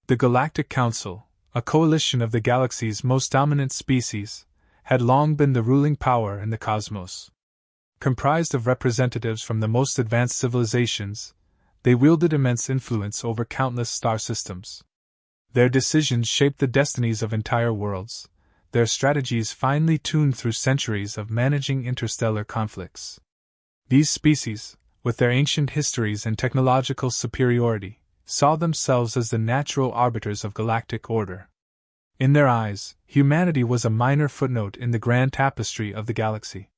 The Galactic Council, a coalition of the galaxy's most dominant species, had long been the ruling power in the cosmos. Comprised of representatives from the most advanced civilizations, they wielded immense influence over countless star systems. Their decisions shaped the destinies of entire worlds, their strategies finely tuned through centuries of managing interstellar conflicts. These species, with their ancient histories and technological superiority, saw themselves as the natural arbiters of galactic order. In their eyes, humanity was a minor footnote in the grand tapestry of the galaxy.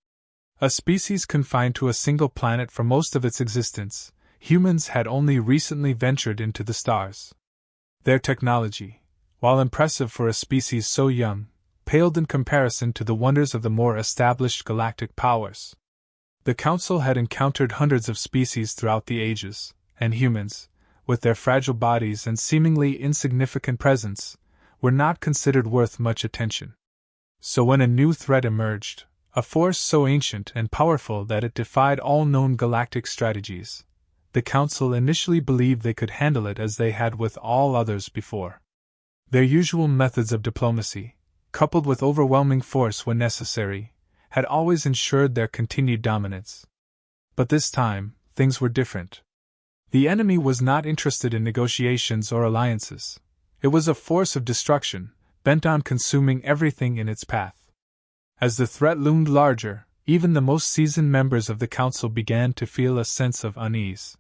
A species confined to a single planet for most of its existence, humans had only recently ventured into the stars. Their technology, while impressive for a species so young, paled in comparison to the wonders of the more established galactic powers. The Council had encountered hundreds of species throughout the ages, and humans, with their fragile bodies and seemingly insignificant presence, were not considered worth much attention. So when a new threat emerged, a force so ancient and powerful that it defied all known galactic strategies, the Council initially believed they could handle it as they had with all others before. Their usual methods of diplomacy, coupled with overwhelming force when necessary, had always ensured their continued dominance. But this time, things were different. The enemy was not interested in negotiations or alliances. It was a force of destruction, bent on consuming everything in its path. As the threat loomed larger, even the most seasoned members of the Council began to feel a sense of unease.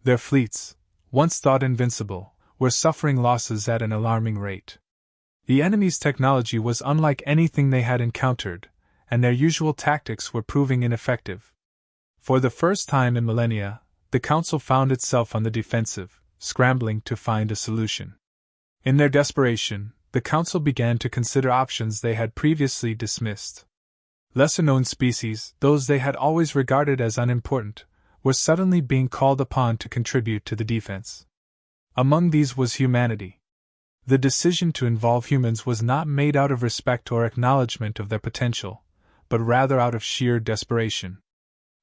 Their fleets, once thought invincible, were suffering losses at an alarming rate. The enemy's technology was unlike anything they had encountered, and their usual tactics were proving ineffective. For the first time in millennia, the Council found itself on the defensive, scrambling to find a solution. In their desperation, the Council began to consider options they had previously dismissed. Lesser-known species, those they had always regarded as unimportant, were suddenly being called upon to contribute to the defense. Among these was humanity. The decision to involve humans was not made out of respect or acknowledgement of their potential, but rather out of sheer desperation.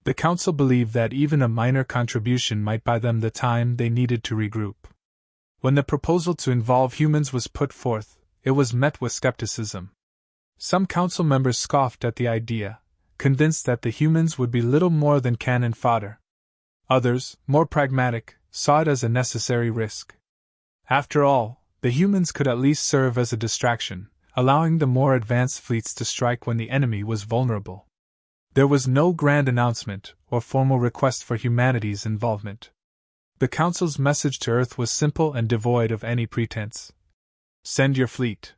The Council believed that even a minor contribution might buy them the time they needed to regroup. When the proposal to involve humans was put forth, it was met with skepticism. Some Council members scoffed at the idea, convinced that the humans would be little more than cannon fodder. Others, more pragmatic, saw it as a necessary risk. After all, the humans could at least serve as a distraction, allowing the more advanced fleets to strike when the enemy was vulnerable. There was no grand announcement or formal request for humanity's involvement. The Council's message to Earth was simple and devoid of any pretense. Send your fleet.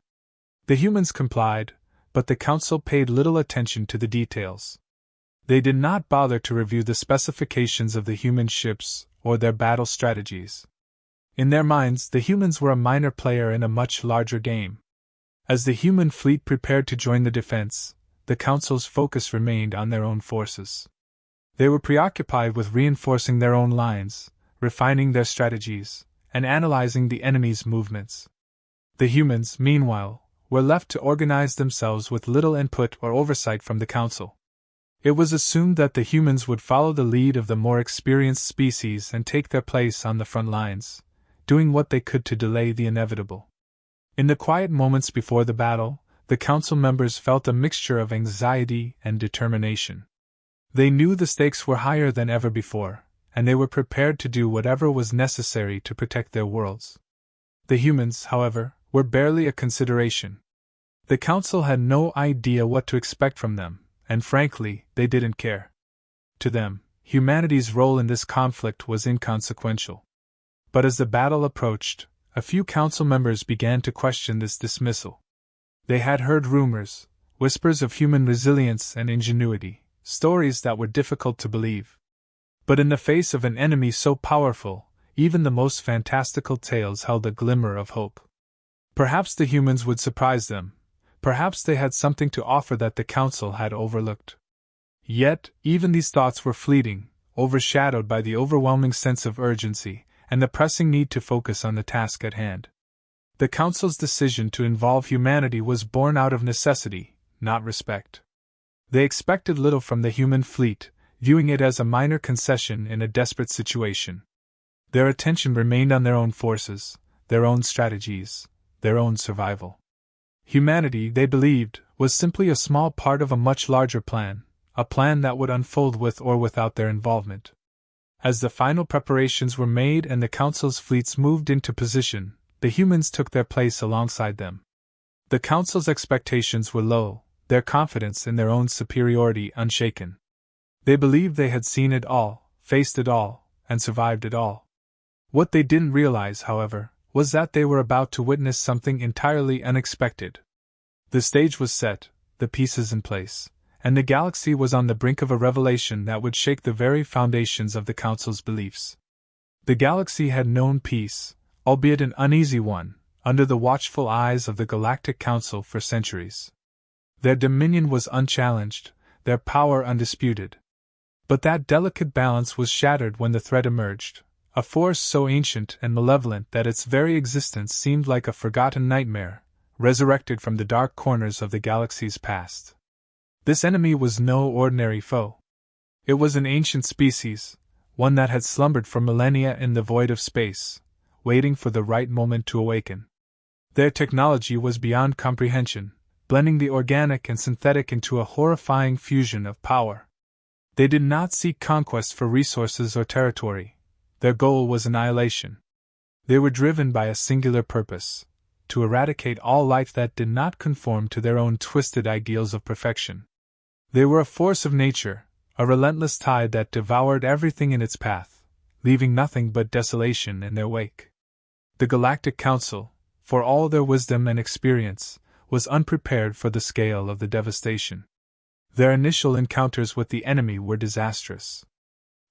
The humans complied, but the Council paid little attention to the details. They did not bother to review the specifications of the human ships or their battle strategies. In their minds, the humans were a minor player in a much larger game. As the human fleet prepared to join the defense, the Council's focus remained on their own forces. They were preoccupied with reinforcing their own lines, refining their strategies, and analyzing the enemy's movements. The humans, meanwhile, were left to organize themselves with little input or oversight from the Council. It was assumed that the humans would follow the lead of the more experienced species and take their place on the front lines, doing what they could to delay the inevitable. In the quiet moments before the battle, the Council members felt a mixture of anxiety and determination. They knew the stakes were higher than ever before, and they were prepared to do whatever was necessary to protect their worlds. The humans, however, were barely a consideration. The Council had no idea what to expect from them, and frankly, they didn't care. To them, humanity's role in this conflict was inconsequential. But as the battle approached, a few Council members began to question this dismissal. They had heard rumors, whispers of human resilience and ingenuity, stories that were difficult to believe. But in the face of an enemy so powerful, even the most fantastical tales held a glimmer of hope. Perhaps the humans would surprise them, perhaps they had something to offer that the Council had overlooked. Yet, even these thoughts were fleeting, overshadowed by the overwhelming sense of urgency and the pressing need to focus on the task at hand. The Council's decision to involve humanity was born out of necessity, not respect. They expected little from the human fleet, viewing it as a minor concession in a desperate situation. Their attention remained on their own forces, their own strategies, their own survival. Humanity, they believed, was simply a small part of a much larger plan, a plan that would unfold with or without their involvement. As the final preparations were made and the Council's fleets moved into position, the humans took their place alongside them. The Council's expectations were low, their confidence in their own superiority unshaken. They believed they had seen it all, faced it all, and survived it all. What they didn't realize, however, was that they were about to witness something entirely unexpected. The stage was set, the pieces in place, and the galaxy was on the brink of a revelation that would shake the very foundations of the Council's beliefs. The galaxy had known peace, albeit an uneasy one, under the watchful eyes of the Galactic Council for centuries. Their dominion was unchallenged, their power undisputed. But that delicate balance was shattered when the threat emerged, a force so ancient and malevolent that its very existence seemed like a forgotten nightmare, resurrected from the dark corners of the galaxy's past. This enemy was no ordinary foe. It was an ancient species, one that had slumbered for millennia in the void of space, waiting for the right moment to awaken. Their technology was beyond comprehension, blending the organic and synthetic into a horrifying fusion of power. They did not seek conquest for resources or territory. Their goal was annihilation. They were driven by a singular purpose: to eradicate all life that did not conform to their own twisted ideals of perfection. They were a force of nature, a relentless tide that devoured everything in its path, leaving nothing but desolation in their wake. The Galactic Council, for all their wisdom and experience, was unprepared for the scale of the devastation. Their initial encounters with the enemy were disastrous.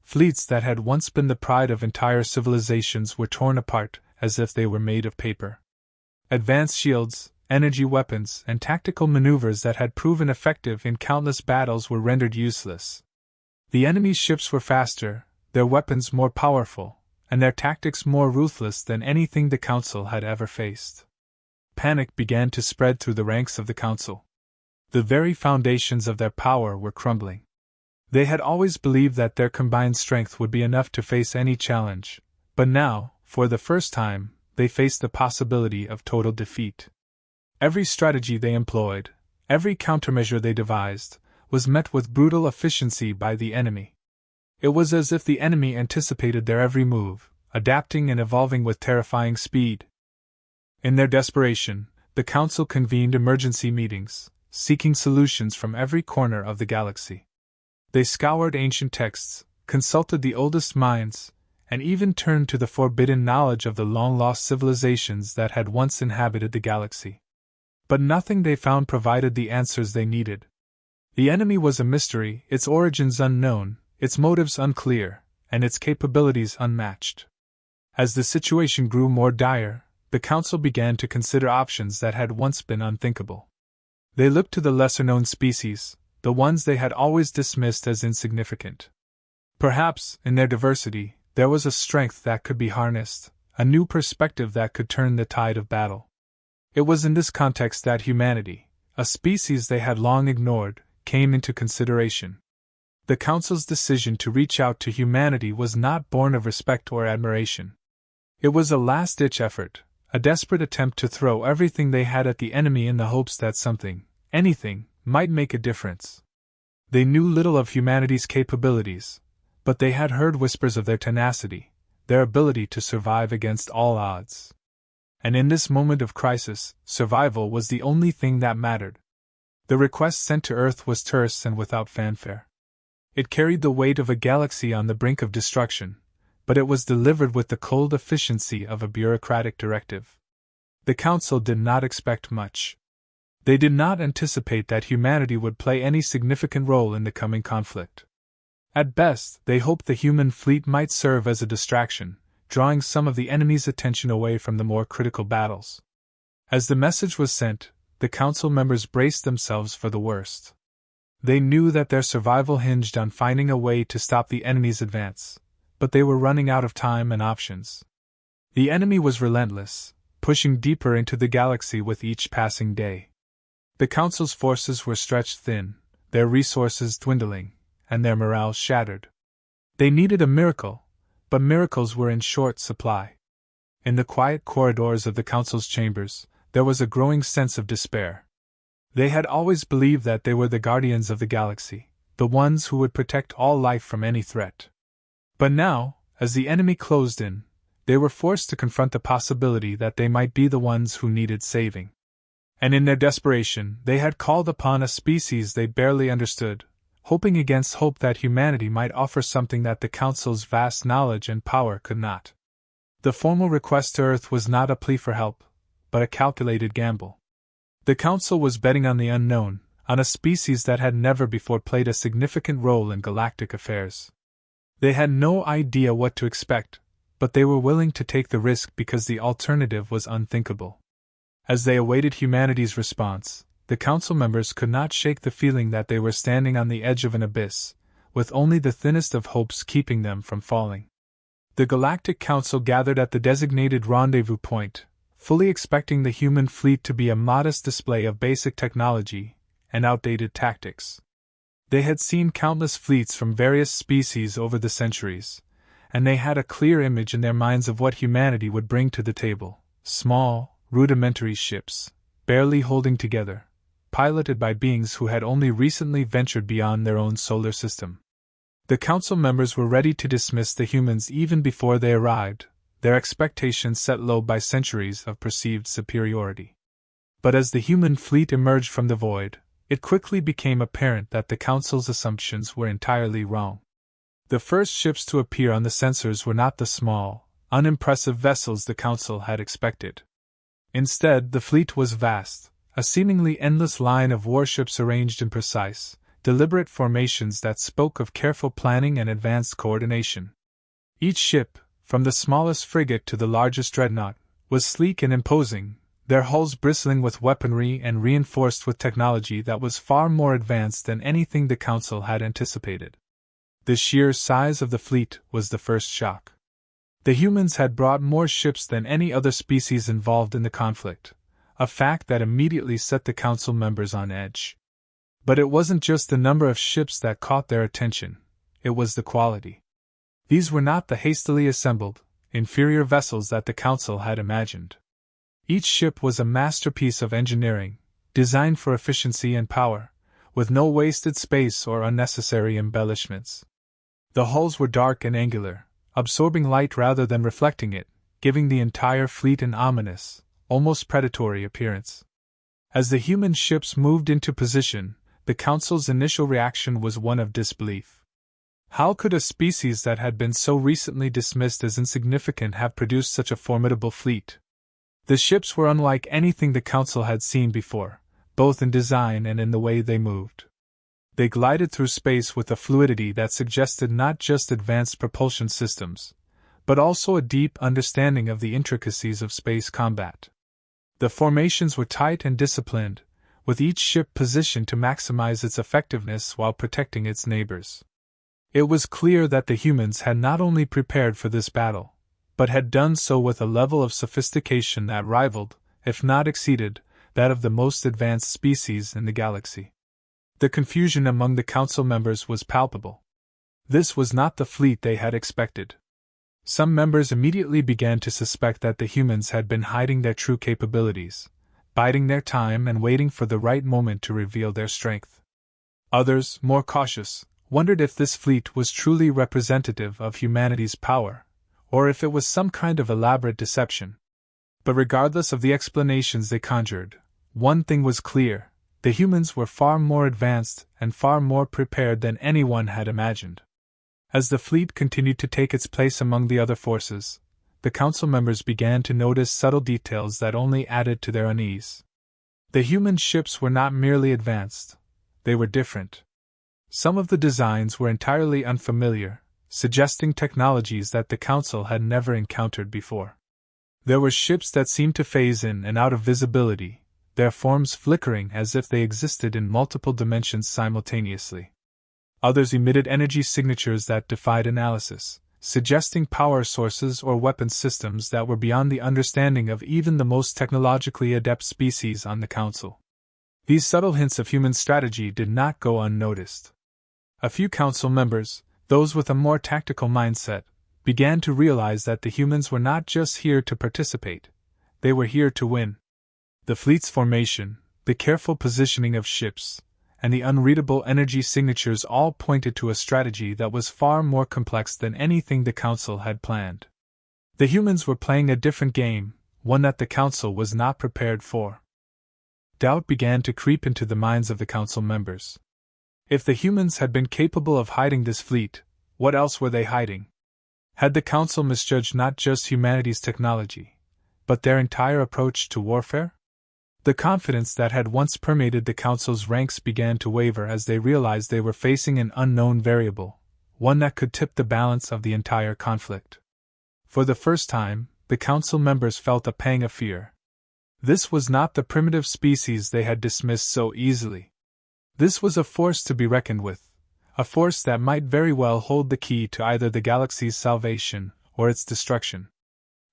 Fleets that had once been the pride of entire civilizations were torn apart as if they were made of paper. Advanced shields, energy weapons, and tactical maneuvers that had proven effective in countless battles were rendered useless. The enemy's ships were faster, their weapons more powerful, and their tactics more ruthless than anything the Council had ever faced. Panic began to spread through the ranks of the Council. The very foundations of their power were crumbling. They had always believed that their combined strength would be enough to face any challenge, but now, for the first time, they faced the possibility of total defeat. Every strategy they employed, every countermeasure they devised, was met with brutal efficiency by the enemy. It was as if the enemy anticipated their every move, adapting and evolving with terrifying speed. In their desperation, the Council convened emergency meetings, seeking solutions from every corner of the galaxy. They scoured ancient texts, consulted the oldest minds, and even turned to the forbidden knowledge of the long-lost civilizations that had once inhabited the galaxy. But nothing they found provided the answers they needed. The enemy was a mystery, its origins unknown, its motives unclear, and its capabilities unmatched. As the situation grew more dire, the Council began to consider options that had once been unthinkable. They looked to the lesser-known species, the ones they had always dismissed as insignificant. Perhaps, in their diversity, there was a strength that could be harnessed, a new perspective that could turn the tide of battle. It was in this context that humanity, a species they had long ignored, came into consideration. The Council's decision to reach out to humanity was not born of respect or admiration. It was a last-ditch effort, a desperate attempt to throw everything they had at the enemy in the hopes that something, anything, might make a difference. They knew little of humanity's capabilities, but they had heard whispers of their tenacity, their ability to survive against all odds. And in this moment of crisis, survival was the only thing that mattered. The request sent to Earth was terse and without fanfare. It carried the weight of a galaxy on the brink of destruction, but it was delivered with the cold efficiency of a bureaucratic directive. The Council did not expect much. They did not anticipate that humanity would play any significant role in the coming conflict. At best, they hoped the human fleet might serve as a distraction, drawing some of the enemy's attention away from the more critical battles. As the message was sent, the Council members braced themselves for the worst. They knew that their survival hinged on finding a way to stop the enemy's advance, but they were running out of time and options. The enemy was relentless, pushing deeper into the galaxy with each passing day. The Council's forces were stretched thin, their resources dwindling, and their morale shattered. They needed a miracle, but miracles were in short supply. In the quiet corridors of the Council's chambers, there was a growing sense of despair. They had always believed that they were the guardians of the galaxy, the ones who would protect all life from any threat. But now, as the enemy closed in, they were forced to confront the possibility that they might be the ones who needed saving. And in their desperation, they had called upon a species they barely understood, hoping against hope that humanity might offer something that the Council's vast knowledge and power could not. The formal request to Earth was not a plea for help, but a calculated gamble. The Council was betting on the unknown, on a species that had never before played a significant role in galactic affairs. They had no idea what to expect, but they were willing to take the risk because the alternative was unthinkable. As they awaited humanity's response, the Council members could not shake the feeling that they were standing on the edge of an abyss, with only the thinnest of hopes keeping them from falling. The Galactic Council gathered at the designated rendezvous point, fully expecting the human fleet to be a modest display of basic technology and outdated tactics. They had seen countless fleets from various species over the centuries, and they had a clear image in their minds of what humanity would bring to the table: small, rudimentary ships, barely holding together, piloted by beings who had only recently ventured beyond their own solar system. The Council members were ready to dismiss the humans even before they arrived, their expectations set low by centuries of perceived superiority. But as the human fleet emerged from the void, it quickly became apparent that the Council's assumptions were entirely wrong. The first ships to appear on the sensors were not the small, unimpressive vessels the Council had expected. Instead, the fleet was vast, a seemingly endless line of warships arranged in precise, deliberate formations that spoke of careful planning and advanced coordination. Each ship, from the smallest frigate to the largest dreadnought, was sleek and imposing, their hulls bristling with weaponry and reinforced with technology that was far more advanced than anything the Council had anticipated. The sheer size of the fleet was the first shock. The humans had brought more ships than any other species involved in the conflict, a fact that immediately set the Council members on edge. But it wasn't just the number of ships that caught their attention, it was the quality. These were not the hastily assembled, inferior vessels that the Council had imagined. Each ship was a masterpiece of engineering, designed for efficiency and power, with no wasted space or unnecessary embellishments. The hulls were dark and angular, absorbing light rather than reflecting it, giving the entire fleet an ominous, almost predatory appearance. As the human ships moved into position, the Council's initial reaction was one of disbelief. How could a species that had been so recently dismissed as insignificant have produced such a formidable fleet? The ships were unlike anything the Council had seen before, both in design and in the way they moved. They glided through space with a fluidity that suggested not just advanced propulsion systems, but also a deep understanding of the intricacies of space combat. The formations were tight and disciplined, with each ship positioned to maximize its effectiveness while protecting its neighbors. It was clear that the humans had not only prepared for this battle, but had done so with a level of sophistication that rivaled, if not exceeded, that of the most advanced species in the galaxy. The confusion among the Council members was palpable. This was not the fleet they had expected. Some members immediately began to suspect that the humans had been hiding their true capabilities, biding their time and waiting for the right moment to reveal their strength. Others, more cautious, wondered if this fleet was truly representative of humanity's power, or if it was some kind of elaborate deception. But regardless of the explanations they conjured, one thing was clear: the humans were far more advanced and far more prepared than anyone had imagined. As the fleet continued to take its place among the other forces, the Council members began to notice subtle details that only added to their unease. The human ships were not merely advanced, they were different. Some of the designs were entirely unfamiliar, suggesting technologies that the Council had never encountered before. There were ships that seemed to phase in and out of visibility, their forms flickering as if they existed in multiple dimensions simultaneously. Others emitted energy signatures that defied analysis, suggesting power sources or weapon systems that were beyond the understanding of even the most technologically adept species on the Council. These subtle hints of human strategy did not go unnoticed. A few Council members, those with a more tactical mindset, began to realize that the humans were not just here to participate, they were here to win. The fleet's formation, the careful positioning of ships, and the unreadable energy signatures all pointed to a strategy that was far more complex than anything the Council had planned. The humans were playing a different game, one that the Council was not prepared for. Doubt began to creep into the minds of the Council members. If the humans had been capable of hiding this fleet, what else were they hiding? Had the Council misjudged not just humanity's technology, but their entire approach to warfare? The confidence that had once permeated the Council's ranks began to waver as they realized they were facing an unknown variable, one that could tip the balance of the entire conflict. For the first time, the Council members felt a pang of fear. This was not the primitive species they had dismissed so easily. This was a force to be reckoned with, a force that might very well hold the key to either the galaxy's salvation or its destruction.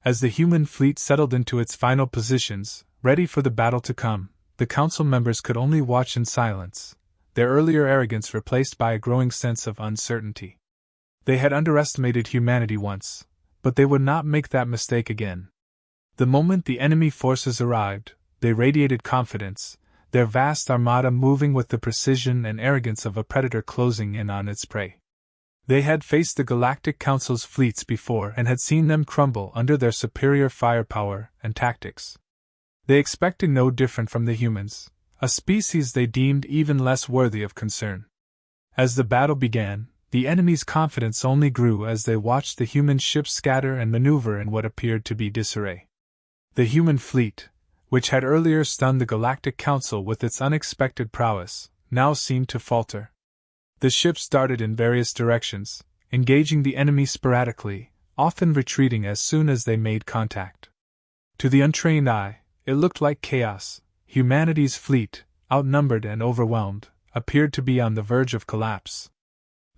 As the human fleet settled into its final positions, ready for the battle to come, the Council members could only watch in silence, their earlier arrogance replaced by a growing sense of uncertainty. They had underestimated humanity once, but they would not make that mistake again. The moment the enemy forces arrived, they radiated confidence, their vast armada moving with the precision and arrogance of a predator closing in on its prey. They had faced the Galactic Council's fleets before and had seen them crumble under their superior firepower and tactics. They expected no different from the humans, a species they deemed even less worthy of concern. As the battle began, the enemy's confidence only grew as they watched the human ships scatter and maneuver in what appeared to be disarray. The human fleet, which had earlier stunned the Galactic Council with its unexpected prowess, now seemed to falter. The ships darted in various directions, engaging the enemy sporadically, often retreating as soon as they made contact. To the untrained eye, it looked like chaos. Humanity's fleet, outnumbered and overwhelmed, appeared to be on the verge of collapse.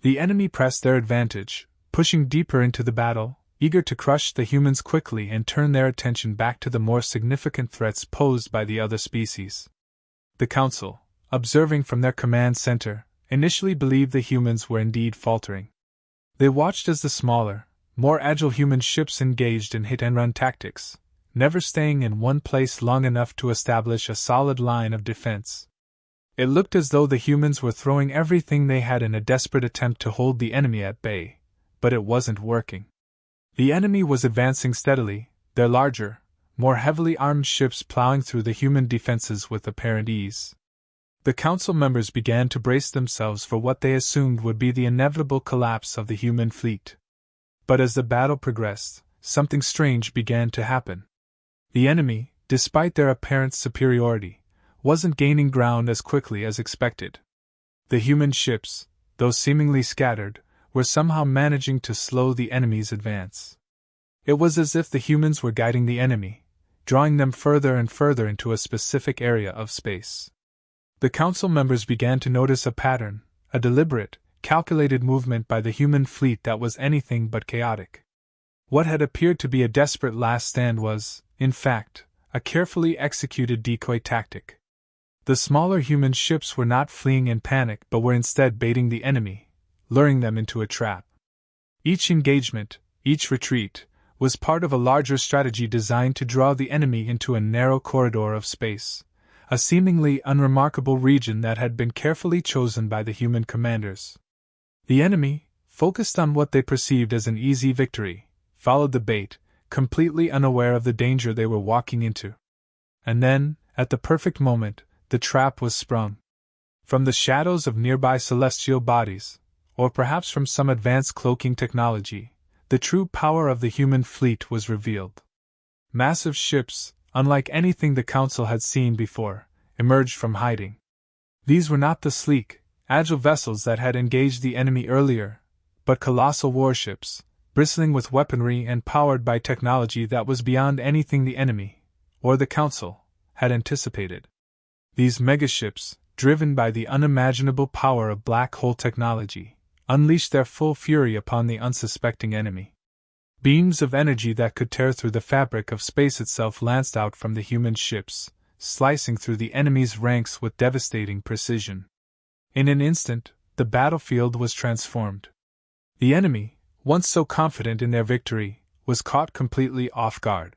The enemy pressed their advantage, pushing deeper into the battle, eager to crush the humans quickly and turn their attention back to the more significant threats posed by the other species. The Council, observing from their command center, initially believed the humans were indeed faltering. They watched as the smaller, more agile human ships engaged in hit-and-run tactics, never staying in one place long enough to establish a solid line of defense. It looked as though the humans were throwing everything they had in a desperate attempt to hold the enemy at bay, but it wasn't working. The enemy was advancing steadily, their larger, more heavily armed ships plowing through the human defenses with apparent ease. The Council members began to brace themselves for what they assumed would be the inevitable collapse of the human fleet. But as the battle progressed, something strange began to happen. The enemy, despite their apparent superiority, wasn't gaining ground as quickly as expected. The human ships, though seemingly scattered, were somehow managing to slow the enemy's advance. It was as if the humans were guiding the enemy, drawing them further and further into a specific area of space. The Council members began to notice a pattern, a deliberate, calculated movement by the human fleet that was anything but chaotic. What had appeared to be a desperate last stand was, in fact, a carefully executed decoy tactic. The smaller human ships were not fleeing in panic but were instead baiting the enemy, luring them into a trap. Each engagement, each retreat, was part of a larger strategy designed to draw the enemy into a narrow corridor of space, a seemingly unremarkable region that had been carefully chosen by the human commanders. The enemy, focused on what they perceived as an easy victory, followed the bait, completely unaware of the danger they were walking into. And then, at the perfect moment, the trap was sprung. From the shadows of nearby celestial bodies, or perhaps from some advanced cloaking technology, the true power of the human fleet was revealed. Massive ships, unlike anything the Council had seen before, emerged from hiding. These were not the sleek, agile vessels that had engaged the enemy earlier, but colossal warships, bristling with weaponry and powered by technology that was beyond anything the enemy, or the Council, had anticipated. These megaships, driven by the unimaginable power of black hole technology, unleashed their full fury upon the unsuspecting enemy. Beams of energy that could tear through the fabric of space itself lanced out from the human ships, slicing through the enemy's ranks with devastating precision. In an instant, the battlefield was transformed. The enemy, once so confident in their victory, was caught completely off guard.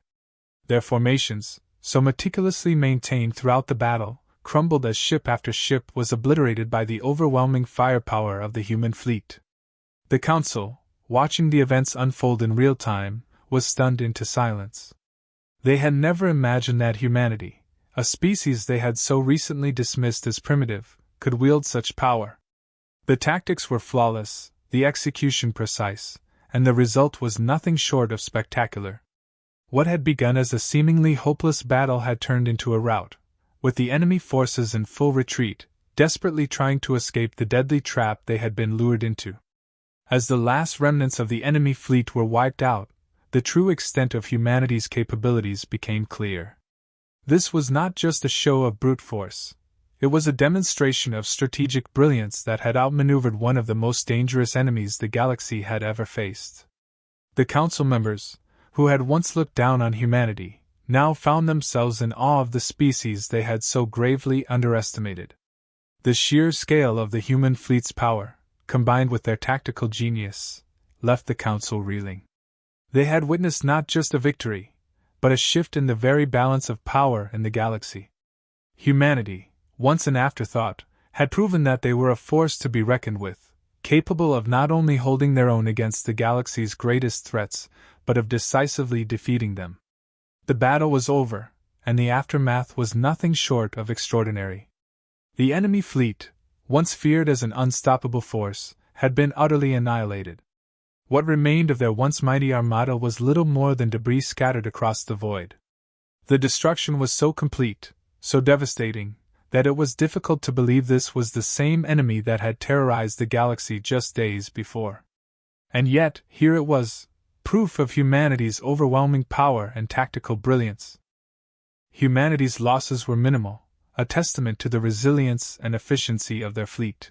Their formations, so meticulously maintained throughout the battle, crumbled as ship after ship was obliterated by the overwhelming firepower of the human fleet. The Council, watching the events unfold in real time, was stunned into silence. They had never imagined that humanity, a species they had so recently dismissed as primitive, could wield such power. The tactics were flawless, the execution precise, and the result was nothing short of spectacular. What had begun as a seemingly hopeless battle had turned into a rout, with the enemy forces in full retreat, desperately trying to escape the deadly trap they had been lured into. As the last remnants of the enemy fleet were wiped out, the true extent of humanity's capabilities became clear. This was not just a show of brute force. It was a demonstration of strategic brilliance that had outmaneuvered one of the most dangerous enemies the galaxy had ever faced. The Council members, who had once looked down on humanity, now found themselves in awe of the species they had so gravely underestimated. The sheer scale of the human fleet's power, combined with their tactical genius, left the Council reeling. They had witnessed not just a victory, but a shift in the very balance of power in the galaxy. Humanity, once an afterthought, had proven that they were a force to be reckoned with, capable of not only holding their own against the galaxy's greatest threats, but of decisively defeating them. The battle was over, and the aftermath was nothing short of extraordinary. The enemy fleet, once feared as an unstoppable force, had been utterly annihilated. What remained of their once mighty armada was little more than debris scattered across the void. The destruction was so complete, so devastating, that it was difficult to believe this was the same enemy that had terrorized the galaxy just days before. And yet, here it was, proof of humanity's overwhelming power and tactical brilliance. Humanity's losses were minimal, a testament to the resilience and efficiency of their fleet.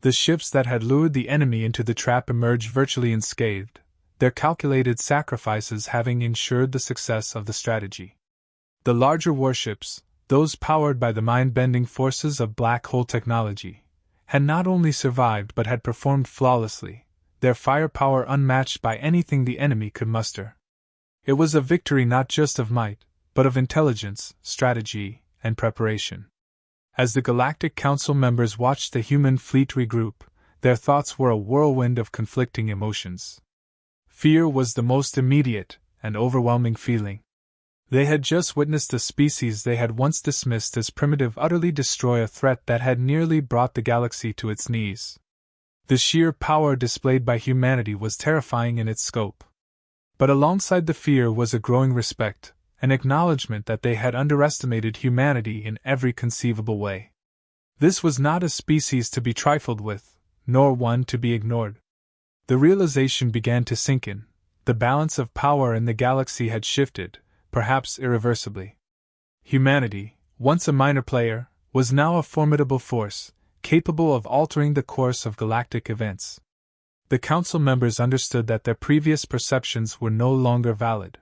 The ships that had lured the enemy into the trap emerged virtually unscathed, their calculated sacrifices having ensured the success of the strategy. The larger warships, those powered by the mind-bending forces of black hole technology, had not only survived but had performed flawlessly, their firepower unmatched by anything the enemy could muster. It was a victory not just of might, but of intelligence, strategy, and preparation. As the Galactic Council members watched the human fleet regroup, their thoughts were a whirlwind of conflicting emotions. Fear was the most immediate and overwhelming feeling. They had just witnessed a species they had once dismissed as primitive utterly destroy a threat that had nearly brought the galaxy to its knees. The sheer power displayed by humanity was terrifying in its scope. But alongside the fear was a growing respect, an acknowledgement that they had underestimated humanity in every conceivable way. This was not a species to be trifled with, nor one to be ignored. The realization began to sink in. The balance of power in the galaxy had shifted, perhaps irreversibly. Humanity, once a minor player, was now a formidable force, capable of altering the course of galactic events. The Council members understood that their previous perceptions were no longer valid.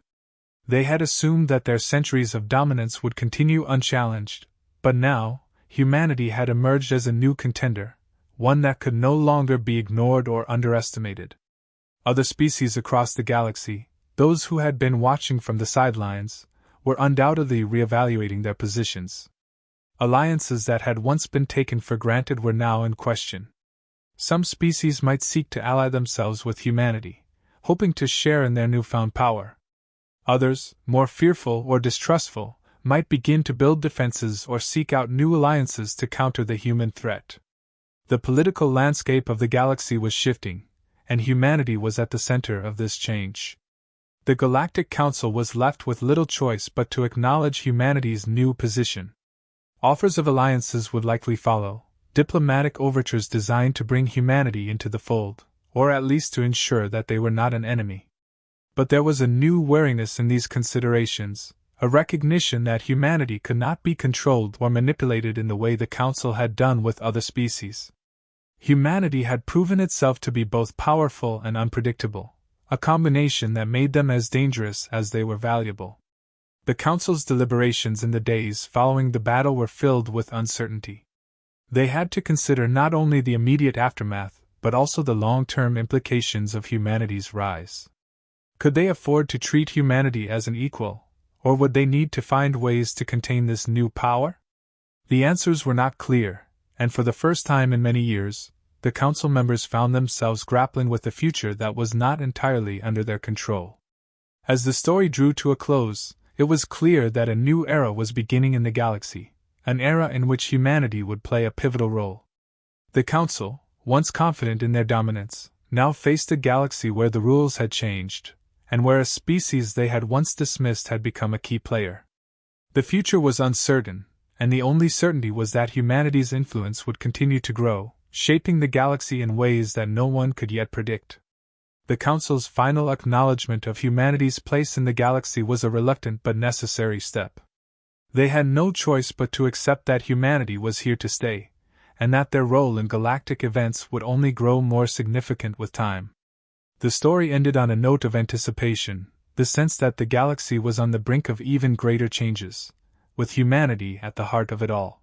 They had assumed that their centuries of dominance would continue unchallenged, but now, humanity had emerged as a new contender, one that could no longer be ignored or underestimated. Other species across the galaxy, those who had been watching from the sidelines, were undoubtedly reevaluating their positions. Alliances that had once been taken for granted were now in question. Some species might seek to ally themselves with humanity, hoping to share in their newfound power. Others, more fearful or distrustful, might begin to build defenses or seek out new alliances to counter the human threat. The political landscape of the galaxy was shifting, and humanity was at the center of this change. The Galactic Council was left with little choice but to acknowledge humanity's new position. Offers of alliances would likely follow, diplomatic overtures designed to bring humanity into the fold, or at least to ensure that they were not an enemy. But there was a new wariness in these considerations, a recognition that humanity could not be controlled or manipulated in the way the Council had done with other species. Humanity had proven itself to be both powerful and unpredictable, a combination that made them as dangerous as they were valuable. The Council's deliberations in the days following the battle were filled with uncertainty. They had to consider not only the immediate aftermath, but also the long-term implications of humanity's rise. Could they afford to treat humanity as an equal, or would they need to find ways to contain this new power? The answers were not clear, and for the first time in many years, the council members found themselves grappling with a future that was not entirely under their control. As the story drew to a close, it was clear that a new era was beginning in the galaxy, an era in which humanity would play a pivotal role. The council, once confident in their dominance, now faced a galaxy where the rules had changed, and where a species they had once dismissed had become a key player. The future was uncertain, and the only certainty was that humanity's influence would continue to grow, shaping the galaxy in ways that no one could yet predict. The Council's final acknowledgement of humanity's place in the galaxy was a reluctant but necessary step. They had no choice but to accept that humanity was here to stay, and that their role in galactic events would only grow more significant with time. The story ended on a note of anticipation, the sense that the galaxy was on the brink of even greater changes, with humanity at the heart of it all.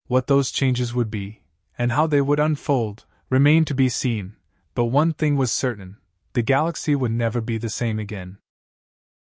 What those changes would be, and how they would unfold, remained to be seen, but one thing was certain: the galaxy would never be the same again.